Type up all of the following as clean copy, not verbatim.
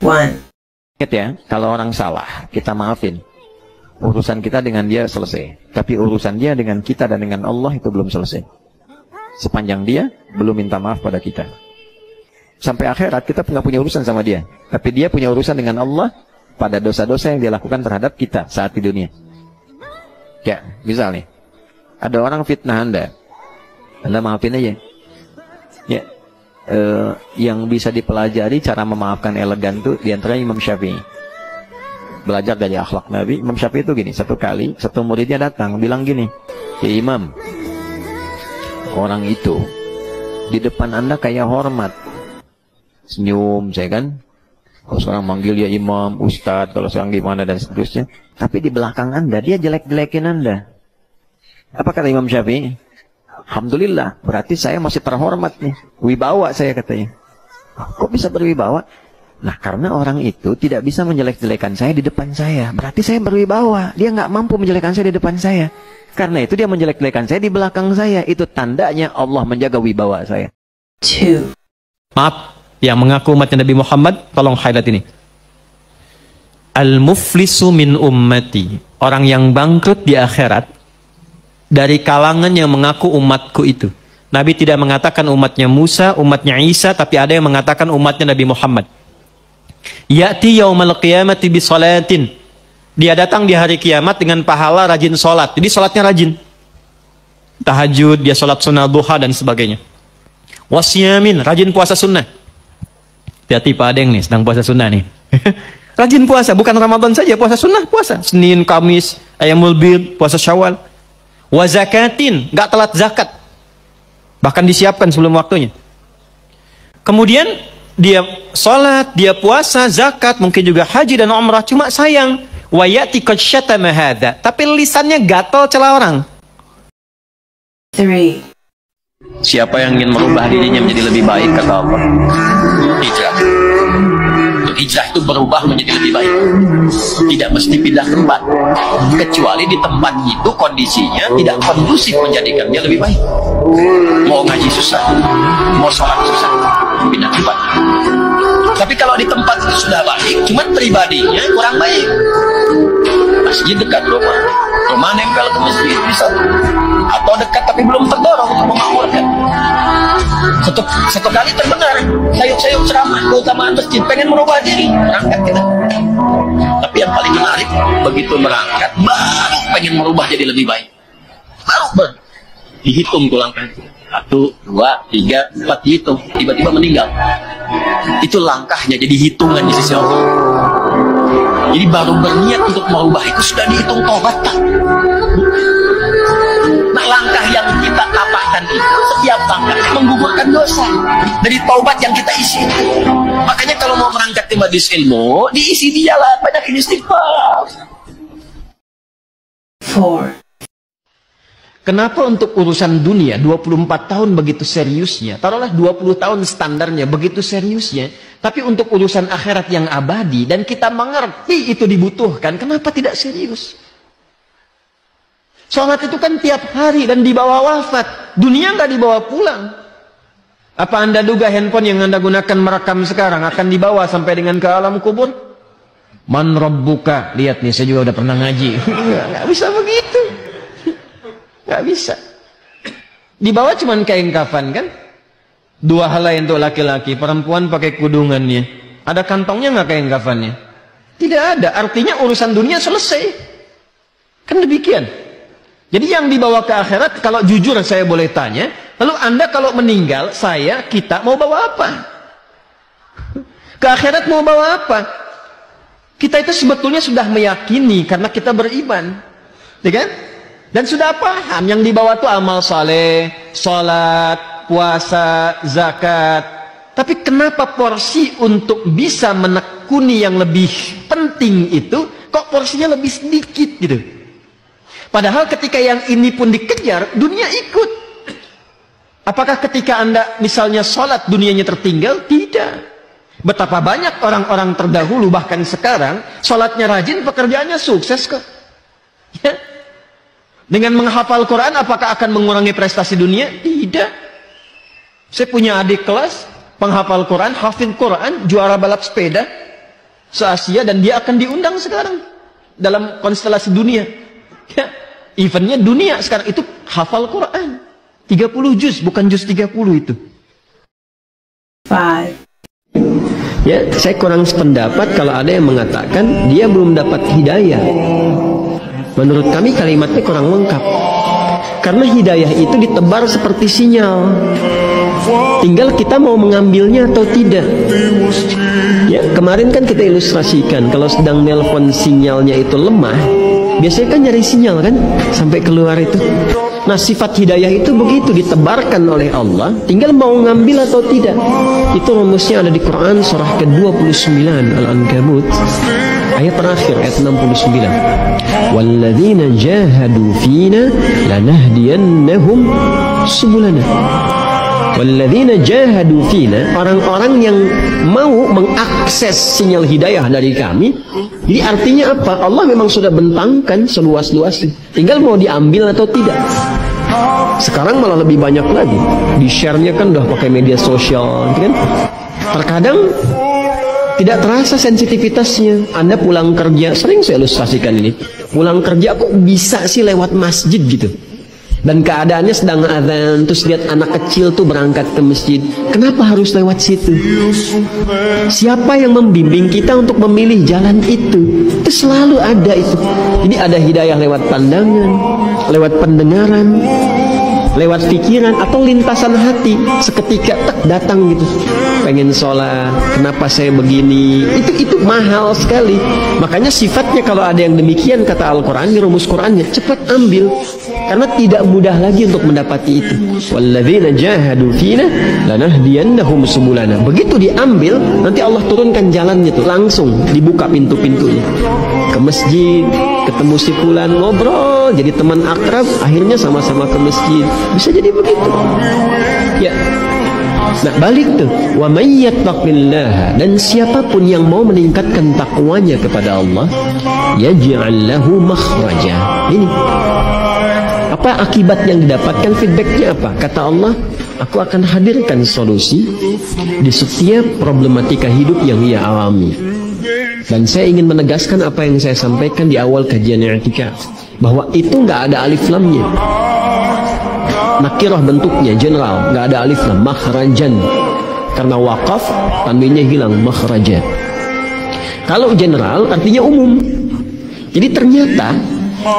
1. Ingat ya, kalau orang salah, kita maafin. Urusan kita dengan dia selesai. Tapi urusan dia dengan kita dan dengan Allah itu belum selesai. Sepanjang dia belum minta maaf pada kita. Sampai akhirat kita nggak punya urusan sama dia. Tapi dia punya urusan dengan Allah pada dosa-dosa yang dia lakukan terhadap kita saat di dunia. Ya, misal nih, ada orang fitnah Anda maafin aja. Ya, yang bisa dipelajari cara memaafkan elegan tuh diantara Imam Syafi'i. Belajar dari akhlak Nabi. Imam Syafi'i itu gini, satu kali satu muridnya datang bilang gini, ya Imam, orang itu di depan Anda kayak hormat, senyum, saya kan. Kalau seorang manggil ya Imam, Ustadz, kalau seorang gimana dan seterusnya. Tapi di belakang Anda dia jelek-jelekin Anda. Apa kata Imam Syafi'i? Alhamdulillah, berarti saya masih terhormat nih. Wibawa saya katanya. Kok bisa berwibawa? Nah, karena orang itu tidak bisa menjelek-jelekan saya di depan saya. Berarti saya berwibawa. Dia nggak mampu menjelekkan saya di depan saya. Karena itu dia menjelek-jelekan saya di belakang saya. Itu tandanya Allah menjaga wibawa saya. 2. Maaf, yang mengaku umatnya Nabi Muhammad, tolong highlight ini. Al-muflisu min ummati. Orang yang bangkrut di akhirat dari kalangan yang mengaku umatku itu. Nabi tidak mengatakan umatnya Musa, umatnya Isa, tapi ada yang mengatakan umatnya Nabi Muhammad. Ya'ti yaumal qiyamati bi salatin. Dia datang di hari kiamat dengan pahala rajin sholat. Jadi sholatnya rajin. Tahajud, dia sholat sunnah duha dan sebagainya. Wasyamin, rajin puasa sunnah. Hati-hati Pak Adeng nih, sedang puasa sunnah nih. Rajin puasa, bukan Ramadan saja, puasa sunnah, puasa. Senin, Kamis, Ayyamul Bid, puasa Syawal. Wa zakatin, nggak telat zakat. Bahkan disiapkan sebelum waktunya. Kemudian dia sholat, dia puasa, zakat, mungkin juga haji dan umrah. Cuma sayang, wa ya'ti qad syatama hadza. Tapi lisannya gatal cela orang. 3. Siapa yang ingin merubah dirinya menjadi lebih baik, kata Allah, hijrah. Untuk hijrah itu berubah menjadi lebih baik. Tidak mesti pindah tempat, kecuali di tempat itu kondisinya tidak kondusif menjadikan dia lebih baik. Mau ngaji susah, mau sholat susah, pindah tempat. Tapi kalau di tempat itu sudah baik, cuman pribadinya kurang baik. Masjid dekat rumah, rumah nempel ke masjid bisa, atau dekat tapi belum terdorong untuk memakmurkan. Satu kali terdengar sayup-sayup ceramah keutamaan masjid, pengen merubah diri, berangkat kita. Tapi yang paling menarik, begitu berangkat baru pengen merubah jadi lebih baik. Baru dihitung tuh langkah. 1, 2, 3, 4 dihitung, tiba-tiba meninggal. Itu langkahnya jadi hitungan di sisi Allah. Jadi baru berniat untuk merubah itu sudah dihitung tobat. Nah, langkah yang kita apakan itu setiap langkah menggugurkan dosa dari taubat yang kita isi. Makanya kalau mau berangkat ke majelis ilmu, diisi dialah banyak istighfar. 4. Kenapa untuk urusan dunia 24 tahun begitu seriusnya? Taruhlah 20 tahun standarnya begitu seriusnya. Tapi untuk urusan akhirat yang abadi dan kita mengerti itu dibutuhkan, kenapa tidak serius? Sholat itu kan tiap hari dan dibawa wafat. Dunia nggak dibawa pulang. Apa Anda duga handphone yang Anda gunakan merekam sekarang akan dibawa sampai dengan ke alam kubur? Man rabbuka. Lihat nih, saya juga udah pernah ngaji. Nggak bisa begitu. Nggak bisa. Dibawa cuman kain kafan kan? 2 helai untuk laki-laki, perempuan pakai kudungannya. Ada kantongnya nggak kain kafannya? Tidak ada. Artinya urusan dunia selesai. Kan demikian. Jadi yang dibawa ke akhirat, kalau jujur saya boleh tanya, lalu Anda kalau meninggal, kita mau bawa apa? Ke akhirat mau bawa apa? Kita itu sebetulnya sudah meyakini karena kita beriman. Ya kan? Dan sudah paham yang dibawa itu amal saleh, sholat, puasa, zakat. Tapi kenapa porsi untuk bisa menekuni yang lebih penting itu kok porsinya lebih sedikit gitu? Padahal ketika yang ini pun dikejar, dunia ikut. Apakah ketika Anda misalnya sholat dunianya tertinggal? Tidak. Betapa banyak orang-orang terdahulu bahkan sekarang sholatnya rajin, pekerjaannya sukses kok. Ya. Dengan menghafal Quran, apakah akan mengurangi prestasi dunia? Tidak. Saya punya adik kelas, penghafal Quran, hafid Quran, juara balap sepeda. se-Asia, dan dia akan diundang sekarang dalam konstelasi dunia. Ya, eventnya dunia sekarang itu hafal Quran 30 juz, bukan juz 30 itu. 5. Ya, saya kurang sependapat kalau ada yang mengatakan dia belum dapat hidayah. Menurut kami kalimatnya kurang lengkap. Karena hidayah itu ditebar seperti sinyal. Tinggal kita mau mengambilnya atau tidak. Ya, kemarin kan kita ilustrasikan kalau sedang nelpon sinyalnya itu lemah, biasanya kan nyari sinyal kan sampai keluar itu. Nah, sifat hidayah itu begitu ditebarkan oleh Allah, tinggal mau ngambil atau tidak. Itu rumusnya ada di Quran surah ke-29 Al-Ankabut ayat terakhir, ayat 69. Walladzina jahadu fina lanahdiyannahum subulana. Walladzina jahadu fina, orang-orang yang mau mengakses sinyal hidayah dari kami. Jadi artinya apa? Allah memang sudah bentangkan seluas-luasnya, tinggal mau diambil atau tidak. Sekarang malah lebih banyak lagi, di share-nya kan udah pakai media sosial kan. Terkadang tidak terasa sensitivitasnya. Anda pulang kerja, sering saya ilustrasikan ini, pulang kerja kok bisa sih lewat masjid gitu, dan keadaannya sedang azan, terus lihat anak kecil tuh berangkat ke masjid. Kenapa harus lewat situ? Siapa yang membimbing kita untuk memilih jalan itu? Itu selalu ada itu. Jadi ada hidayah lewat pandangan, lewat pendengaran, lewat pikiran, atau lintasan hati. Seketika tak datang gitu, pengen sholat, kenapa saya begini? Itu mahal sekali. Makanya sifatnya kalau ada yang demikian, kata Al-Quran di rumus Qurannya, cepat ambil, karena tidak mudah lagi untuk mendapati itu. Walladzina jahadu fina lanahdiyannahum subulana. Begitu diambil, nanti Allah turunkan jalannya tuh, langsung dibuka pintu-pintunya. Ke masjid, ketemu si fulan, ngobrol, jadi teman akrab, akhirnya sama-sama ke masjid. Bisa jadi begitu. Ya. Nah, balik tuh, wa may yattaqillaha, dan siapapun yang mau meningkatkan takwanya kepada Allah, yaj'al lahu makhraja. Ini apa akibat yang didapatkan, feedbacknya apa? Kata Allah, aku akan hadirkan solusi di setiap problematika hidup yang ia alami. Dan saya ingin menegaskan apa yang saya sampaikan di awal kajian i'tikaf, bahwa itu nggak ada alif lamnya. Nakirah bentuknya general, nggak ada alif lam, makhrajan. Karena wakaf tanwinnya hilang, makhraja. Kalau general artinya umum. Jadi ternyata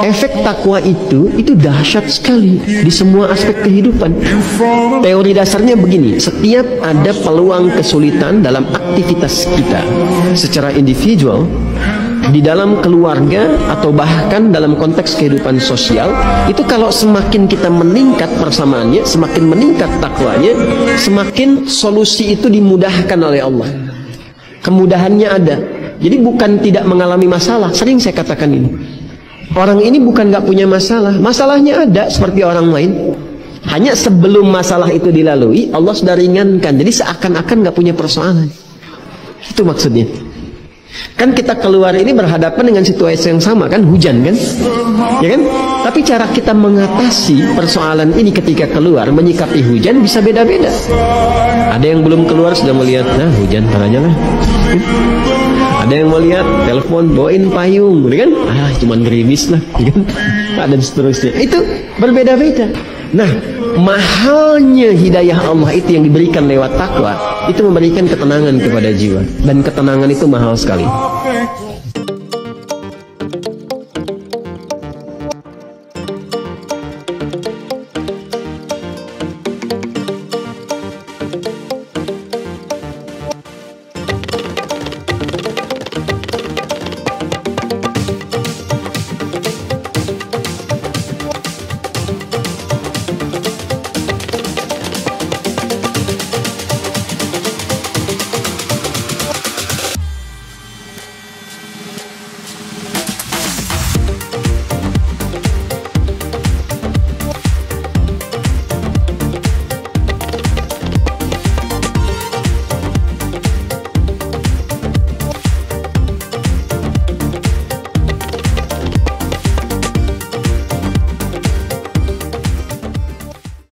efek takwa itu dahsyat sekali di semua aspek kehidupan. Teori dasarnya begini, setiap ada peluang kesulitan dalam aktivitas kita secara individual, di dalam keluarga, atau bahkan dalam konteks kehidupan sosial, itu kalau semakin kita meningkat persamaannya, semakin meningkat takwanya, semakin solusi itu dimudahkan oleh Allah. Kemudahannya ada. Jadi bukan tidak mengalami masalah. Sering saya katakan ini, orang ini bukan nggak punya masalah, masalahnya ada seperti orang lain. Hanya sebelum masalah itu dilalui, Allah sudah ringankan. Jadi seakan-akan nggak punya persoalan. Itu maksudnya. Kan kita keluar ini berhadapan dengan situasi yang sama kan, hujan kan, ya kan? Tapi cara kita mengatasi persoalan ini ketika keluar, menyikapi hujan bisa beda-beda. Ada yang belum keluar sudah melihat, nah hujan ntar aja lah. Ada yang melihat telepon, bawain payung, kan? Ah, cuman gerimis lah, kan? Dan seterusnya. Itu berbeda-beda. Nah, mahalnya hidayah Allah itu yang diberikan lewat takwa, itu memberikan ketenangan kepada jiwa, dan ketenangan itu mahal sekali.